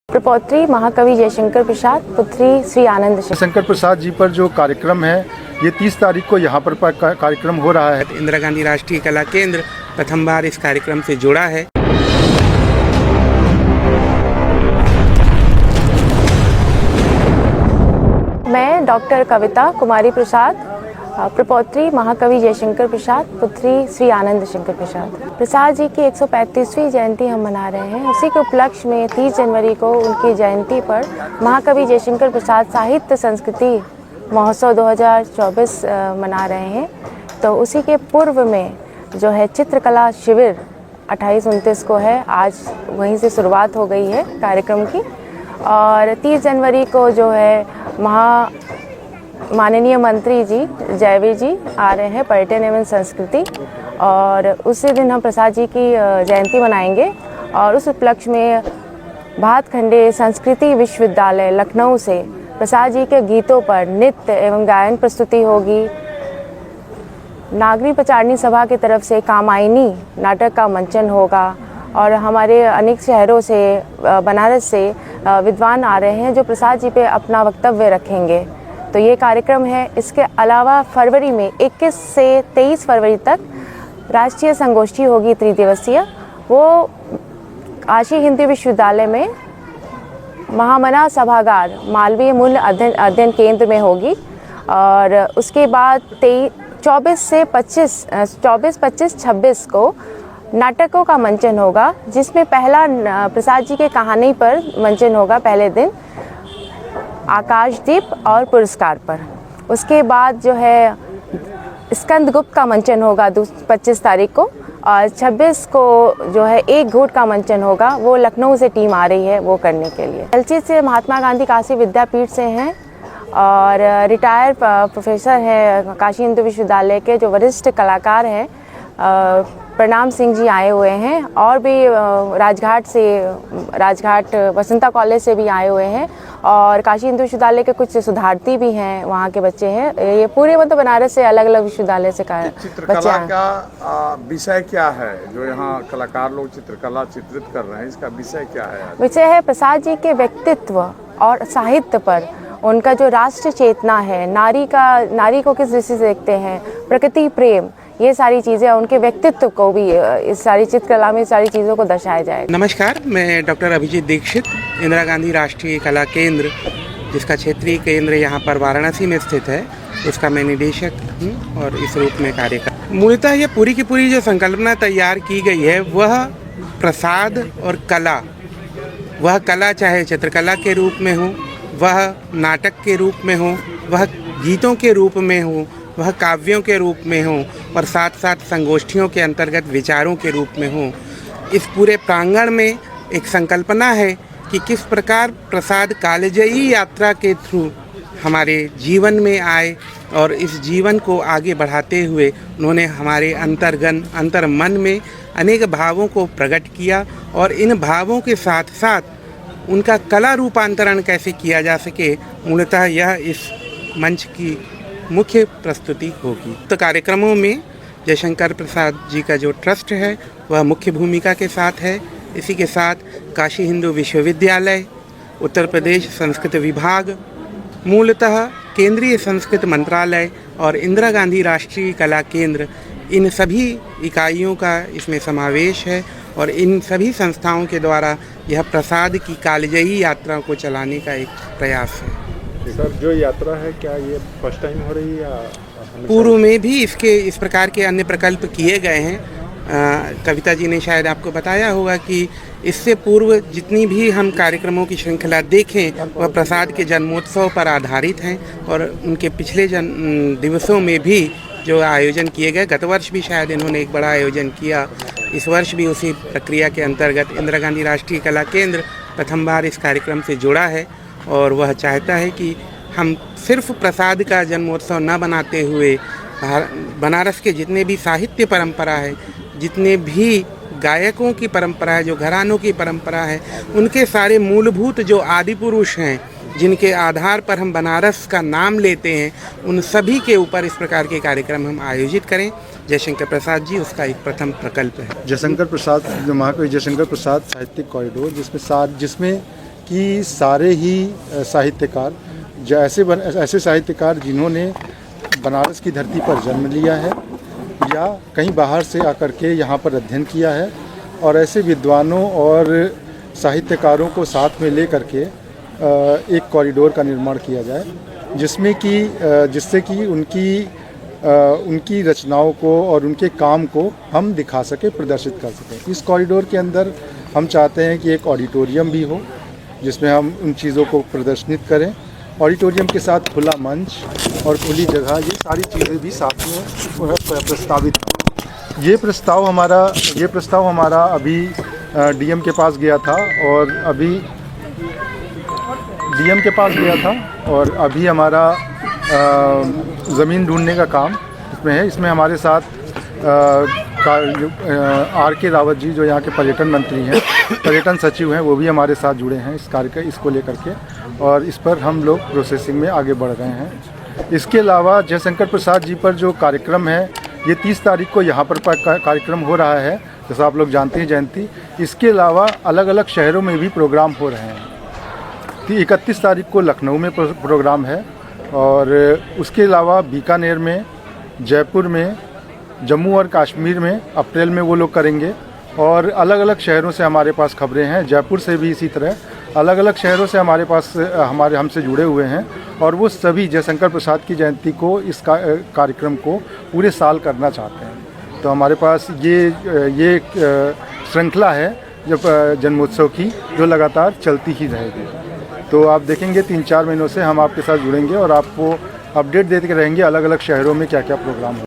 प्रपौत्री महाकवि जयशंकर प्रसाद, पुत्री श्री आनंद जयशंकर प्रसाद जी पर जो कार्यक्रम है ये 30 तारीख को यहाँ पर कार्यक्रम हो रहा है। इंदिरा गांधी राष्ट्रीय कला केंद्र प्रथम बार इस कार्यक्रम से जुड़ा है। मैं डॉक्टर कविता कुमारी प्रसाद, प्रपौत्री महाकवि जयशंकर प्रसाद, पुत्री श्री आनंद शंकर प्रसाद जी की 135वीं जयंती हम मना रहे हैं। उसी के उपलक्ष्य में 30 जनवरी को उनकी जयंती पर महाकवि जयशंकर प्रसाद साहित्य संस्कृति महोत्सव 2024 मना रहे हैं। तो उसी के पूर्व में जो है चित्रकला शिविर 28-29 को है, आज वहीं से शुरुआत हो गई है कार्यक्रम की। और 30 जनवरी को जो है माननीय मंत्री जी जयवीर जी आ रहे हैं, पर्यटन एवं संस्कृति, और उसी दिन हम प्रसाद जी की जयंती मनाएंगे। और उस उपलक्ष्य में भातखंडे संस्कृति विश्वविद्यालय लखनऊ से प्रसाद जी के गीतों पर नृत्य एवं गायन प्रस्तुति होगी। नागरी प्रचारणी सभा की तरफ से कामायनी नाटक का मंचन होगा। और हमारे अनेक शहरों से, बनारस से विद्वान आ रहे हैं जो प्रसाद जी पे अपना वक्तव्य रखेंगे। तो ये कार्यक्रम है। इसके अलावा फरवरी में 21 से 23 फरवरी तक राष्ट्रीय संगोष्ठी होगी त्रिदिवसीय। वो काशी हिंदी विश्वविद्यालय में महामना सभागार मालवीय मूल्य अध्ययन केंद्र में होगी। और उसके बाद 24, 25, 26 को नाटकों का मंचन होगा, जिसमें पहला प्रसाद जी के कहानी पर मंचन होगा पहले दिन, आकाशदीप और पुरस्कार पर। उसके बाद जो है स्कंदगुप्त का मंचन होगा 25 तारीख को। और 26 को जो है एक घूट का मंचन होगा, वो लखनऊ से टीम आ रही है वो करने के लिए। एलची से महात्मा गांधी काशी विद्यापीठ से हैं और रिटायर प्रोफेसर हैं काशी हिंदू विश्वविद्यालय के, जो वरिष्ठ कलाकार हैं प्रणाम सिंह जी आए हुए हैं। और भी राजघाट वसंता कॉलेज से भी आए हुए हैं। और काशी हिंदू विश्वविद्यालय के कुछ सुधार्थी भी हैं, वहाँ के बच्चे हैं। ये पूरे मतलब बनारस से अलग अलग विश्वविद्यालय से चित्रकला का विषय क्या है जो यहाँ कलाकार लोग चित्रकला चित्रित कर रहे हैं, इसका विषय क्या है? विषय है प्रसाद जी के व्यक्तित्व और साहित्य पर। उनका जो राष्ट्र चेतना है, नारी को किस दृष्टि से देखते हैं, प्रकृति प्रेम, ये सारी चीज़ें, उनके व्यक्तित्व को भी इस सारी चित्रकला में सारी चीज़ों को दर्शाया जाएगा। नमस्कार, मैं डॉक्टर अभिजीत दीक्षित, इंदिरा गांधी राष्ट्रीय कला केंद्र, जिसका क्षेत्रीय केंद्र यहाँ पर वाराणसी में स्थित है, उसका मैं निदेशक हूँ और इस रूप में कार्य कर। मूलतः ये पूरी की पूरी जो संकल्पना तैयार की गई है वह प्रसाद और कला, वह कला चाहे चित्रकला के रूप में हो, वह नाटक के रूप में हो, वह गीतों के रूप में हो, वह काव्यों के रूप में हो, और साथ साथ संगोष्ठियों के अंतर्गत विचारों के रूप में हो। इस पूरे प्रांगण में एक संकल्पना है कि किस प्रकार प्रसाद कालजयी यात्रा के थ्रू हमारे जीवन में आए और इस जीवन को आगे बढ़ाते हुए उन्होंने हमारे अंतर्मन में अनेक भावों को प्रकट किया। और इन भावों के साथ साथ उनका कला रूपांतरण कैसे किया जा सके, मूलतः यह इस मंच की मुख्य प्रस्तुति होगी। तो कार्यक्रमों में जयशंकर प्रसाद जी का जो ट्रस्ट है वह मुख्य भूमिका के साथ है। इसी के साथ काशी हिंदू विश्वविद्यालय, उत्तर प्रदेश संस्कृत विभाग, मूलतः केंद्रीय संस्कृत मंत्रालय और इंदिरा गांधी राष्ट्रीय कला केंद्र, इन सभी इकाइयों का इसमें समावेश है। और इन सभी संस्थाओं के द्वारा यह प्रसाद की कालजयी यात्रा को चलाने का एक प्रयास है। सर, जो यात्रा है क्या ये फर्स्ट टाइम हो रही है या पूर्व में भी इस प्रकार के अन्य प्रकल्प किए गए हैं? कविता जी ने शायद आपको बताया होगा कि इससे पूर्व जितनी भी हम कार्यक्रमों की श्रृंखला देखें वह प्रसाद के जन्मोत्सव पर आधारित हैं। और उनके पिछले दिवसों में भी जो आयोजन किए गए, गत वर्ष भी शायद इन्होंने एक बड़ा आयोजन किया, इस वर्ष भी उसी प्रक्रिया के अंतर्गत इंदिरा गांधी राष्ट्रीय कला केंद्र प्रथम बार इस कार्यक्रम से जुड़ा है। और वह चाहता है कि हम सिर्फ प्रसाद का जन्मोत्सव न बनाते हुए बनारस के जितने भी साहित्य परंपरा है, जितने भी गायकों की परंपरा है, जो घरानों की परंपरा है, उनके सारे मूलभूत जो आदि पुरुष हैं, जिनके आधार पर हम बनारस का नाम लेते हैं, उन सभी के ऊपर इस प्रकार के कार्यक्रम हम आयोजित करें। जयशंकर प्रसाद जी उसका एक प्रथम प्रकल्प है। जयशंकर प्रसाद, जो महाकवि जयशंकर प्रसाद साहित्यिक कॉरिडोर, जिसमें कि सारे ही साहित्यकार ऐसे साहित्यकार जिन्होंने बनारस की धरती पर जन्म लिया है या कहीं बाहर से आकर के यहाँ पर अध्ययन किया है, और ऐसे विद्वानों और साहित्यकारों को साथ में ले करके एक कॉरिडोर का निर्माण किया जाए, जिससे कि उनकी रचनाओं को और उनके काम को हम दिखा सकें, प्रदर्शित कर सकें। इस कॉरिडोर के अंदर हम चाहते हैं कि एक ऑडिटोरियम भी हो जिसमें हम उन चीज़ों को प्रदर्शित करें। ऑडिटोरियम के साथ खुला मंच और खुली जगह, ये सारी चीज़ें भी साथ में प्रस्तावित हैं। ये प्रस्ताव हमारा अभी डीएम के पास गया था और अभी हमारा ज़मीन ढूंढने का काम इसमें है। इसमें हमारे साथ आर.के. रावत जी, जो यहाँ के पर्यटन मंत्री हैं, पर्यटन सचिव हैं, वो भी हमारे साथ जुड़े हैं इस कार्य इसको लेकर के, और इस पर हम लोग प्रोसेसिंग में आगे बढ़ रहे हैं। इसके अलावा जयशंकर प्रसाद जी पर जो कार्यक्रम है, ये 30 तारीख को यहाँ पर कार्यक्रम हो रहा है, जैसा आप लोग जानते हैं जयंती। इसके अलावा अलग अलग शहरों में भी प्रोग्राम हो रहे हैं। 31 तारीख को लखनऊ में प्रोग्राम है, और उसके अलावा बीकानेर में, जयपुर में, जम्मू और कश्मीर में अप्रैल में वो लोग करेंगे। और अलग अलग शहरों से हमारे पास खबरें हैं, जयपुर से भी इसी तरह अलग अलग शहरों से हमारे पास हमसे जुड़े हुए हैं, और वो सभी जयशंकर प्रसाद की जयंती को, इस कार्यक्रम को पूरे साल करना चाहते हैं। तो हमारे पास ये श्रृंखला है जब जन्मोत्सव की, जो लगातार चलती ही रहेगी। तो आप देखेंगे 3-4 महीनों से हम आपके साथ जुड़ेंगे और आपको अपडेट देते रहेंगे अलग अलग शहरों में क्या क्या प्रोग्राम हो।